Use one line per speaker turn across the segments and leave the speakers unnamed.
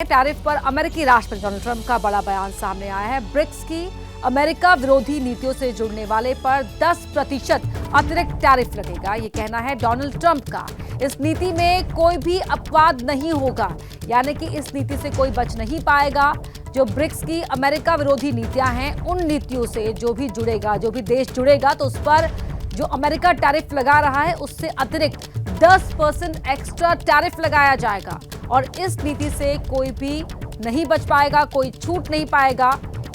Tariff पर अमेरिकी राष्ट्रपति डोनाल्ड ट्रंप का बड़ा बयान सामने आया है। ब्रिक्स की अमेरिका विरोधी नीतियों से जुड़ने वाले पर 10% अतिरिक्त टैरिफ लगेगा, ये कहना है डोनाल्ड ट्रंप का। इस नीति में कोई भी अपवाद नहीं होगा, यानी कि इस नीति से कोई बच नहीं पाएगा। जो ब्रिक्स की अमेरिका विरोधी नीतियां हैं, उन नीतियों से जो भी जुड़ेगा, जो भी देश जुड़ेगा, तो उस पर जो अमेरिका टैरिफ लगा रहा है उससे अतिरिक्त 10% एक्स्ट्रा टैरिफ लगाया जाएगा और इस नीति से कोई भी नहीं बच पाएगा, कोई छूट नहीं पाएगा,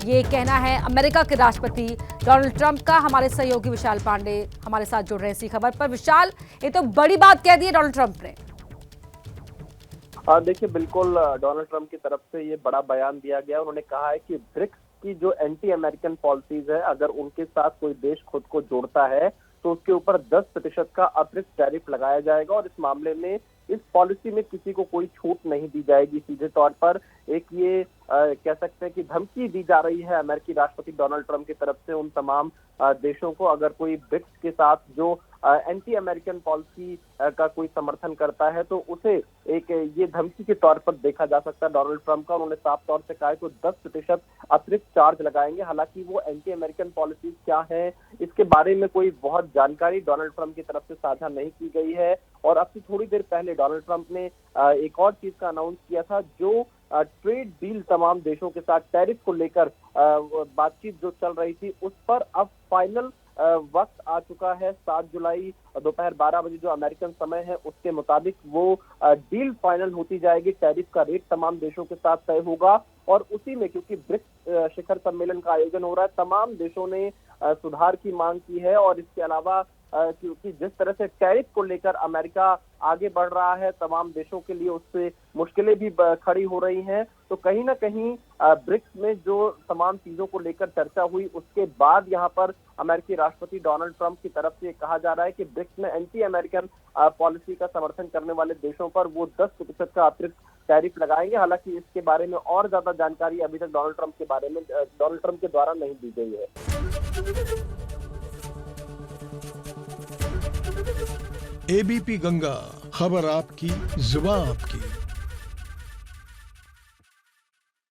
ये कहना है अमेरिका के राष्ट्रपति डोनाल्ड ट्रंप का। हमारे सहयोगी विशाल पांडे हमारे साथ जुड़ रहे हैं इसी खबर पर। विशाल, ये तो बड़ी बात कह दी है डोनाल्ड ट्रंप ने।
देखिए, बिल्कुल डोनाल्ड ट्रंप की तरफ से ये बड़ा बयान दिया गया। उन्होंने कहा है कि ब्रिक्स की जो एंटी अमेरिकन पॉलिसीज है, अगर उनके साथ कोई देश खुद को जोड़ता है तो उसके ऊपर 10% का अतिरिक्त टैरिफ लगाया जाएगा और इस मामले में इस पॉलिसी में किसी को कोई छूट नहीं दी जाएगी। सीधे तौर पर एक ये कह सकते हैं कि धमकी दी जा रही है अमेरिकी राष्ट्रपति डोनाल्ड ट्रंप की तरफ से उन तमाम देशों को, अगर कोई ब्रिक्स के साथ जो एंटी अमेरिकन पॉलिसी का कोई समर्थन करता है तो उसे एक ये धमकी के तौर पर देखा जा सकता है डोनाल्ड ट्रंप का। उन्होंने साफ तौर से कहा है कि 10% अतिरिक्त चार्ज लगाएंगे। हालांकि वो एंटी अमेरिकन पॉलिसीज क्या है, इसके बारे में कोई बहुत जानकारी डोनाल्ड ट्रंप की तरफ से साझा नहीं की गई है। और अब से थोड़ी देर पहले डोनाल्ड ट्रंप ने एक और चीज का अनाउंस किया था, जो ट्रेड डील तमाम देशों के साथ टैरिफ को लेकर बातचीत जो चल रही थी, उस पर अब फाइनल वक्त आ चुका है। 7 जुलाई दोपहर 12 बजे जो अमेरिकन समय है उसके मुताबिक वो डील फाइनल होती जाएगी। टैरिफ का रेट तमाम देशों के साथ तय होगा और उसी में, क्योंकि ब्रिक्स शिखर सम्मेलन का आयोजन हो रहा है, तमाम देशों ने सुधार की मांग की है। और इसके अलावा क्योंकि जिस तरह से टैरिफ को लेकर अमेरिका आगे बढ़ रहा है, तमाम देशों के लिए उससे मुश्किलें भी खड़ी हो रही हैं। तो कहीं ना कहीं ब्रिक्स में जो तमाम चीजों को लेकर चर्चा हुई, उसके बाद यहाँ पर अमेरिकी राष्ट्रपति डोनाल्ड ट्रंप की तरफ से कहा जा रहा है कि ब्रिक्स में एंटी अमेरिकन पॉलिसी का समर्थन करने वाले देशों पर वो 10% का अतिरिक्त टैरिफ लगाएंगे। हालांकि इसके बारे में और ज्यादा जानकारी अभी तक डोनाल्ड ट्रंप के द्वारा नहीं दी गई है।
एबीपी गंगा, खबर आपकी, जुबान आपकी।